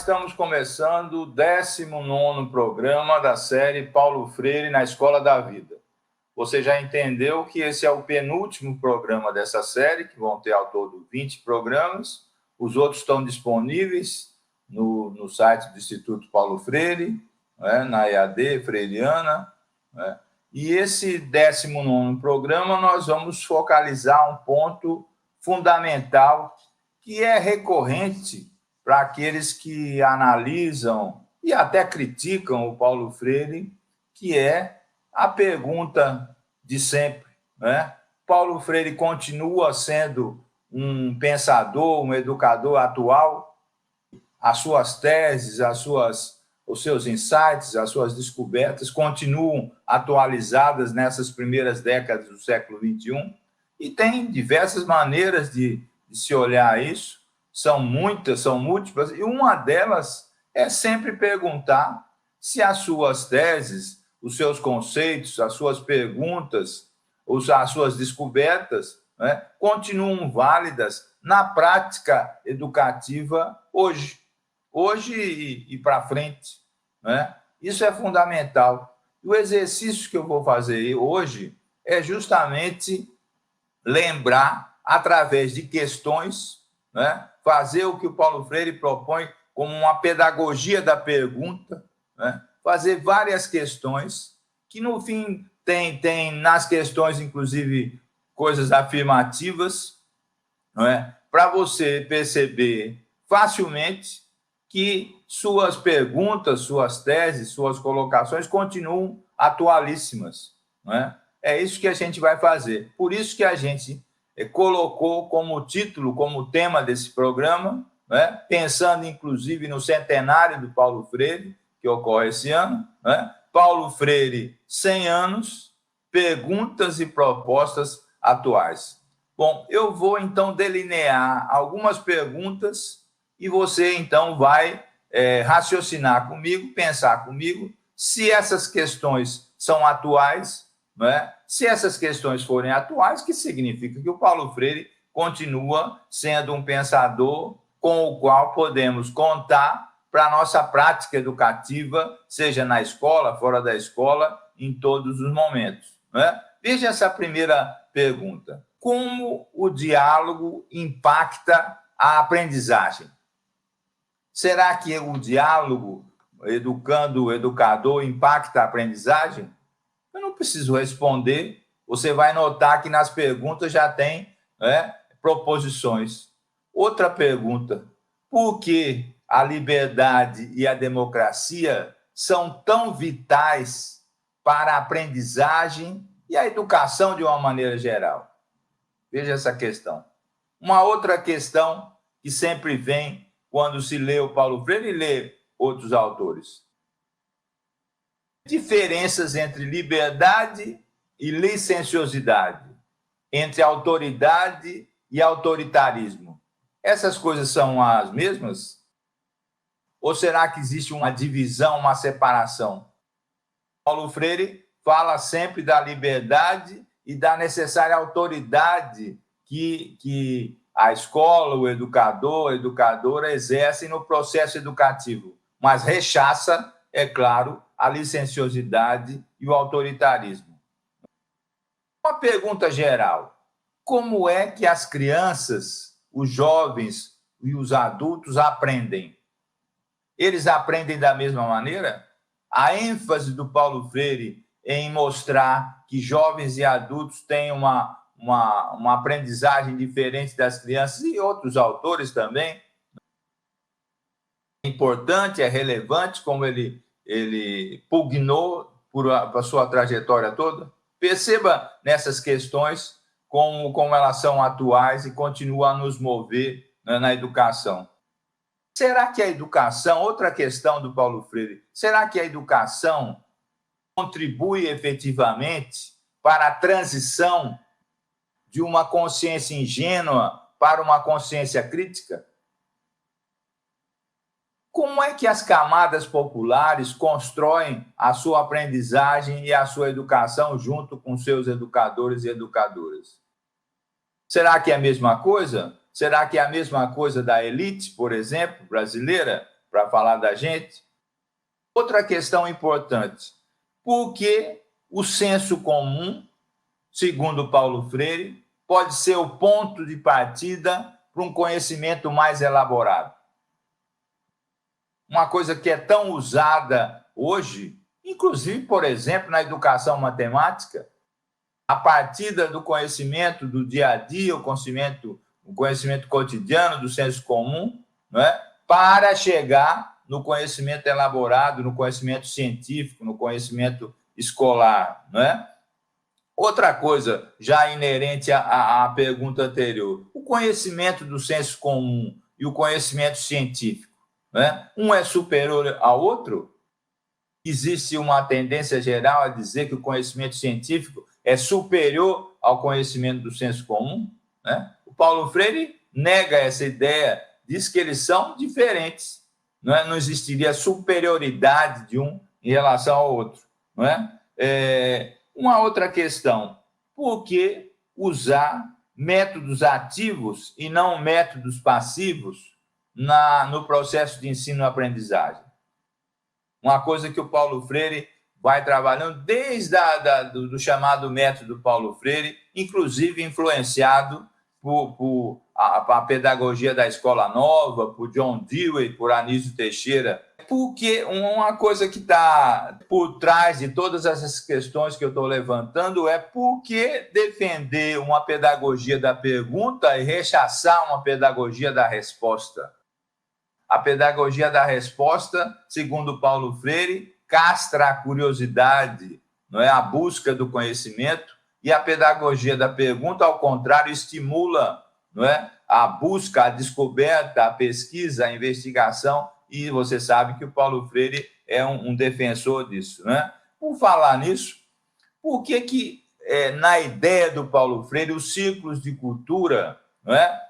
estamos começando o 19º programa da série Paulo Freire na Escola da Vida. Você já entendeu que esse é o penúltimo programa dessa série, que vão ter ao todo 20 programas. Os outros estão disponíveis no site do Instituto Paulo Freire, né, na EAD Freiriana. Né? E esse 19º programa nós vamos focalizar um ponto fundamental que é recorrente para aqueles que analisam e até criticam o Paulo Freire, que é a pergunta de sempre, né? Paulo Freire continua sendo um pensador, um educador atual. As suas teses, os seus insights, as suas descobertas continuam atualizadas nessas primeiras décadas do século XXI, e tem diversas maneiras de se olhar isso. São muitas, são múltiplas, e uma delas é sempre perguntar se as suas teses, os seus conceitos, as suas perguntas, as suas descobertas, né, continuam válidas na prática educativa hoje e para frente. Né? Isso é fundamental. E o exercício que eu vou fazer hoje é justamente lembrar, através de questões, né, fazer o que o Paulo Freire propõe como uma pedagogia da pergunta, né? Fazer várias questões, que no fim tem nas questões, inclusive, coisas afirmativas, não é? Para você perceber facilmente que suas perguntas, suas teses, suas colocações continuam atualíssimas. Não é? É isso que a gente vai fazer. Por isso que a gente colocou como título, como tema desse programa, né, pensando inclusive no centenário do Paulo Freire, que ocorre esse ano, né, Paulo Freire, 100 anos, perguntas e propostas atuais. Bom, eu vou então delinear algumas perguntas e você então vai raciocinar comigo, pensar comigo, se essas questões são atuais. Né? Se essas questões forem atuais, que significa que o Paulo Freire continua sendo um pensador com o qual podemos contar para a nossa prática educativa, seja na escola, fora da escola, em todos os momentos. Né? Veja essa primeira pergunta. Como o diálogo impacta a aprendizagem? Será que o diálogo educando-educador impacta a aprendizagem? Eu não preciso responder, você vai notar que nas perguntas já tem, né, proposições. Outra pergunta, por que a liberdade e a democracia são tão vitais para a aprendizagem e a educação de uma maneira geral? Veja essa questão. Uma outra questão que sempre vem quando se lê o Paulo Freire e lê outros autores. Diferenças entre liberdade e licenciosidade, entre autoridade e autoritarismo. Essas coisas são as mesmas? Ou será que existe uma divisão, uma separação? Paulo Freire fala sempre da liberdade e da necessária autoridade que a escola, o educador, a educadora exercem no processo educativo, mas rechaça, é claro, a licenciosidade e o autoritarismo. Uma pergunta geral: como é que as crianças, os jovens e os adultos aprendem? Eles aprendem da mesma maneira? A ênfase do Paulo Freire em mostrar que jovens e adultos têm uma aprendizagem diferente das crianças, e outros autores também, é importante, é relevante, como ele pugnou por a sua trajetória toda. Perceba nessas questões como elas são atuais e continuam a nos mover, né, na educação. Será que a educação, outra questão do Paulo Freire, será que a educação contribui efetivamente para a transição de uma consciência ingênua para uma consciência crítica? Como é que as camadas populares constroem a sua aprendizagem e a sua educação junto com seus educadores e educadoras? Será que é a mesma coisa? Será que é a mesma coisa da elite, por exemplo, brasileira? para falar da gente. Outra questão importante, por que o senso comum, segundo Paulo Freire, pode ser o ponto de partida para um conhecimento mais elaborado? Uma coisa que é tão usada hoje, inclusive, por exemplo, na educação matemática, a partir do conhecimento do dia a dia, o conhecimento cotidiano do senso comum, né, para chegar no conhecimento elaborado, no conhecimento científico, no conhecimento escolar, né? Outra coisa, já inerente à pergunta anterior, o conhecimento do senso comum e o conhecimento científico, né? Um é superior ao outro? Existe uma tendência geral a dizer que o conhecimento científico é superior ao conhecimento do senso comum, né? O Paulo Freire nega essa ideia, diz que eles são diferentes, não é? Não existiria superioridade de um em relação ao outro, não é? Uma outra questão, por que usar métodos ativos e não métodos passivos no processo de ensino-aprendizagem? Uma coisa que o Paulo Freire vai trabalhando desde do chamado método Paulo Freire, inclusive influenciado por a pedagogia da Escola Nova, por John Dewey, por Anísio Teixeira. Porque uma coisa que está por trás de todas essas questões que eu estou levantando é por que defender uma pedagogia da pergunta e rechaçar uma pedagogia da resposta? A pedagogia da resposta, segundo Paulo Freire, castra a curiosidade, não é, a busca do conhecimento, e a pedagogia da pergunta, ao contrário, estimula, não é, a busca, a descoberta, a pesquisa, a investigação, e você sabe que o Paulo Freire é um defensor disso, né? Por falar nisso, por que na ideia do Paulo Freire, os círculos de cultura, não é?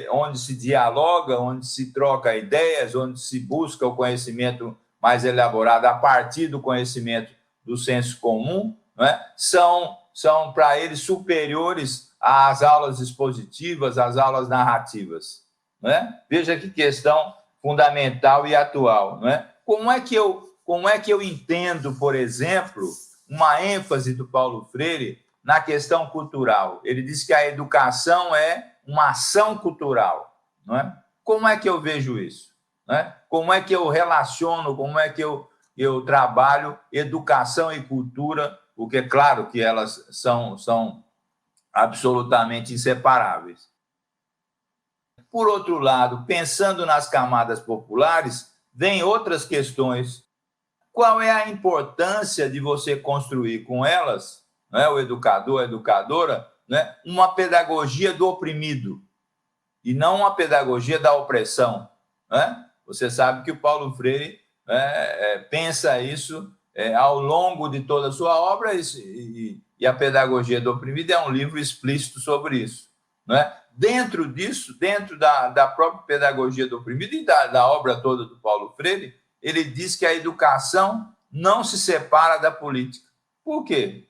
Onde se dialoga, onde se troca ideias, onde se busca o conhecimento mais elaborado a partir do conhecimento do senso comum, não é? São para ele superiores às aulas expositivas, às aulas narrativas, não é? Veja que questão fundamental e atual, não é? Como é que eu entendo, por exemplo, uma ênfase do Paulo Freire na questão cultural? Ele diz que a educação é uma ação cultural, não é? Como é que eu vejo isso? Não é? Como é que eu relaciono, como é que eu trabalho educação e cultura, porque é claro que elas são absolutamente inseparáveis. Por outro lado, pensando nas camadas populares, vem outras questões. Qual é a importância de você construir com elas, né, o educador, a educadora, né, uma pedagogia do oprimido e não uma pedagogia da opressão, né? Você sabe que o Paulo Freire pensa isso ao longo de toda a sua obra, e a Pedagogia do Oprimido é um livro explícito sobre isso, né? Dentro disso, dentro da própria Pedagogia do Oprimido e da obra toda do Paulo Freire, ele diz que a educação não se separa da política. Por quê?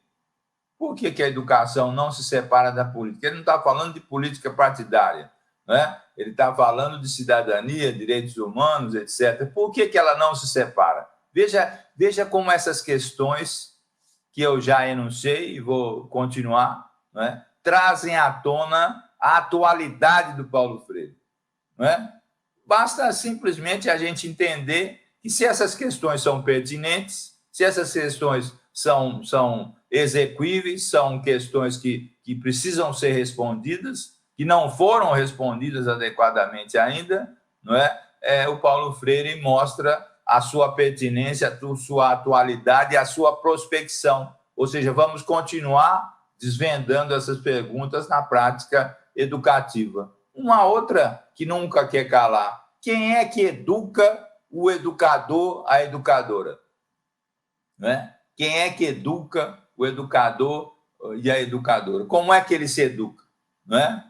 Por que a educação não se separa da política? Ele não está falando de política partidária, né? Ele está falando de cidadania, direitos humanos, etc. Por que ela não se separa? Veja como essas questões que eu já enunciei e vou continuar, né, trazem à tona a atualidade do Paulo Freire, né? Basta simplesmente a gente entender que se essas questões são pertinentes, se essas questões são exequíveis, são questões que precisam ser respondidas, que não foram respondidas adequadamente ainda, não é? O Paulo Freire mostra a sua pertinência, a sua atualidade, a sua prospecção. Ou seja, vamos continuar desvendando essas perguntas na prática educativa. Uma outra que nunca quer calar: quem é que educa o educador, a educadora? Não é? Quem é que educa o educador e a educadora? Como é que ele se educa? Não é?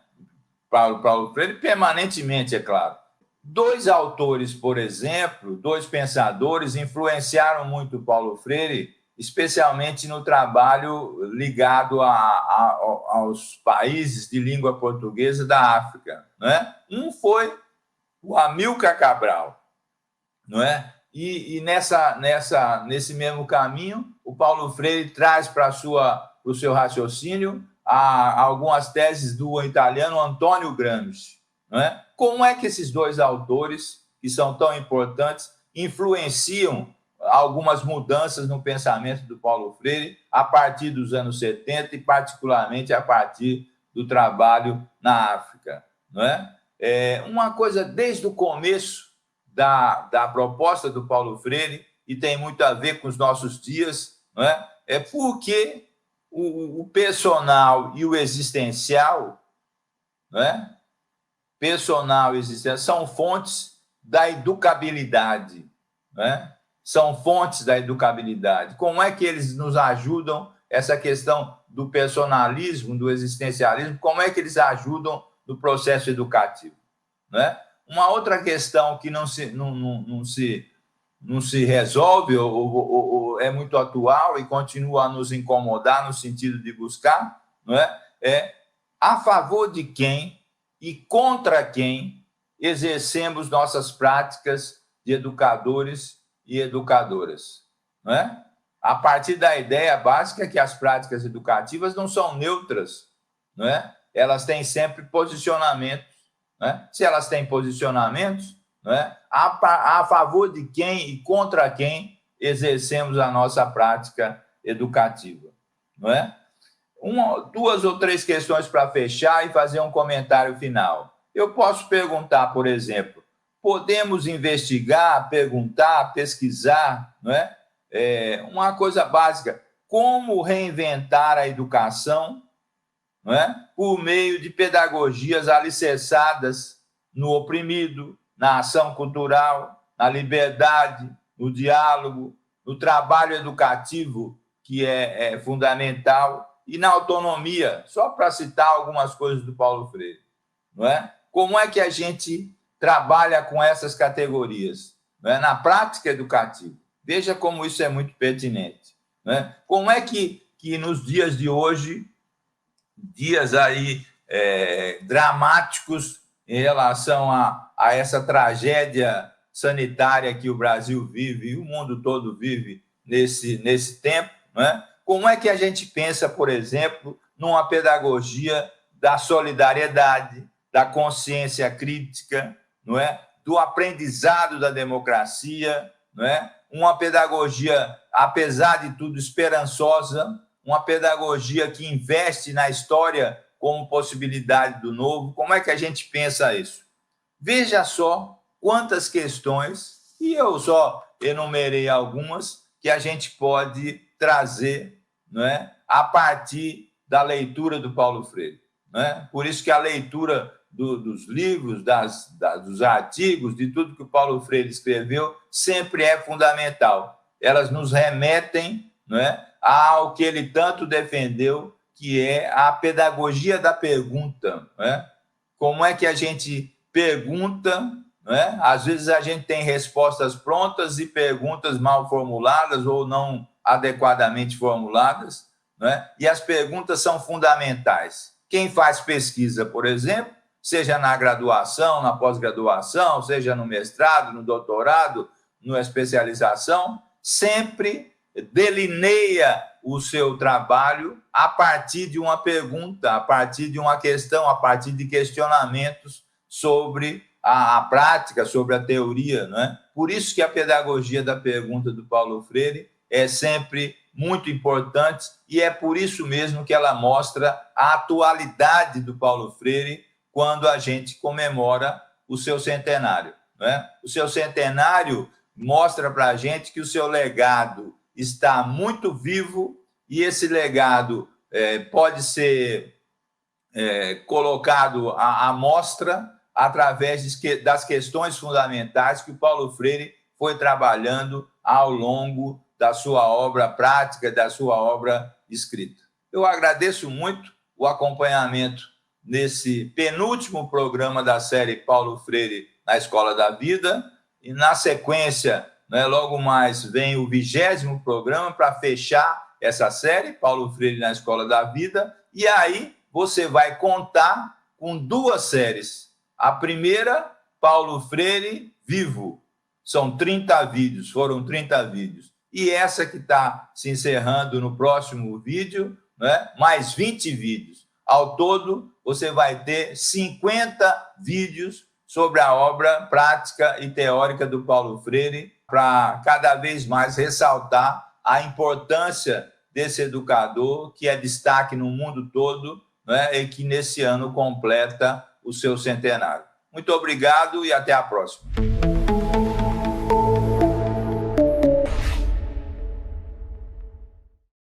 Paulo Freire, permanentemente, é claro. Dois autores, por exemplo, dois pensadores, influenciaram muito Paulo Freire, especialmente no trabalho ligado aos países de língua portuguesa da África, né? Um foi o Amílcar Cabral, não é? E nesse mesmo caminho, o Paulo Freire traz para o seu raciocínio algumas teses do italiano Antonio Gramsci, não é? Como é que esses dois autores, que são tão importantes, influenciam algumas mudanças no pensamento do Paulo Freire a partir dos anos 70 e particularmente a partir do trabalho na África, não é? Uma coisa desde o começo da proposta do Paulo Freire, e tem muito a ver com os nossos dias, não é? É porque o personal e o existencial, não é? Personal e existencial são fontes da educabilidade, não é? São fontes da educabilidade. Como é que eles nos ajudam, essa questão do personalismo, do existencialismo, como é que eles ajudam no processo educativo, não é? Uma outra questão que não se resolve ou é muito atual e continua a nos incomodar no sentido de buscar, não é a favor de quem e contra quem exercemos nossas práticas de educadores e educadoras, não é? A partir da ideia básica que as práticas educativas não são neutras, não é? Elas têm sempre posicionamento. Né? Se elas têm posicionamentos, né? A favor de quem e contra quem exercemos a nossa prática educativa. Não é? Duas ou três questões para fechar e fazer um comentário final. Eu posso perguntar, por exemplo, podemos investigar, perguntar, pesquisar, não é? Uma coisa básica, como reinventar a educação, não é? Por meio de pedagogias alicerçadas no oprimido, na ação cultural, na liberdade, no diálogo, no trabalho educativo, que é fundamental, e na autonomia, só para citar algumas coisas do Paulo Freire, não é? Como é que a gente trabalha com essas categorias, não é? Na prática educativa? Veja como isso é muito pertinente, não é? Como é que nos dias de hoje, dias aí dramáticos em relação a essa tragédia sanitária que o Brasil vive e o mundo todo vive nesse tempo, não é? Como é que a gente pensa, por exemplo, numa pedagogia da solidariedade, da consciência crítica, não é? Do aprendizado da democracia, não é? Uma pedagogia, apesar de tudo, esperançosa, uma pedagogia que investe na história como possibilidade do novo. Como é que a gente pensa isso? Veja só quantas questões, e eu só enumerei algumas, que a gente pode trazer, não é, a partir da leitura do Paulo Freire. Não é? Por isso que a leitura dos livros, dos artigos, de tudo que o Paulo Freire escreveu, sempre é fundamental. Elas nos remetem, não é, ao que ele tanto defendeu, que é a pedagogia da pergunta. Não é? Como é que a gente pergunta, não é? Às vezes a gente tem respostas prontas e perguntas mal formuladas ou não adequadamente formuladas, não é? E as perguntas são fundamentais. Quem faz pesquisa, por exemplo, seja na graduação, na pós-graduação, seja no mestrado, no doutorado, na especialização, sempre delineia o seu trabalho a partir de uma pergunta, a partir de uma questão, a partir de questionamentos sobre a prática, sobre a teoria, não é? Por isso que a pedagogia da pergunta do Paulo Freire é sempre muito importante e é por isso mesmo que ela mostra a atualidade do Paulo Freire quando a gente comemora o seu centenário, não é? O seu centenário mostra para a gente que o seu legado está muito vivo e esse legado pode ser colocado à mostra através das questões fundamentais que o Paulo Freire foi trabalhando ao longo da sua obra prática, da sua obra escrita. Eu agradeço muito o acompanhamento nesse penúltimo programa da série Paulo Freire na Escola da Vida, e na sequência, né, logo mais vem o 20º programa para fechar essa série, Paulo Freire na Escola da Vida, e aí você vai contar com 2 séries. A primeira, Paulo Freire vivo, São 30 vídeos, foram 30 vídeos. E essa que está se encerrando no próximo vídeo, né? Mais 20 vídeos. Ao todo, você vai ter 50 vídeos sobre a obra prática e teórica do Paulo Freire, para cada vez mais ressaltar a importância desse educador, que é destaque no mundo todo, né? E que nesse ano completa o seu centenário. Muito obrigado e até a próxima.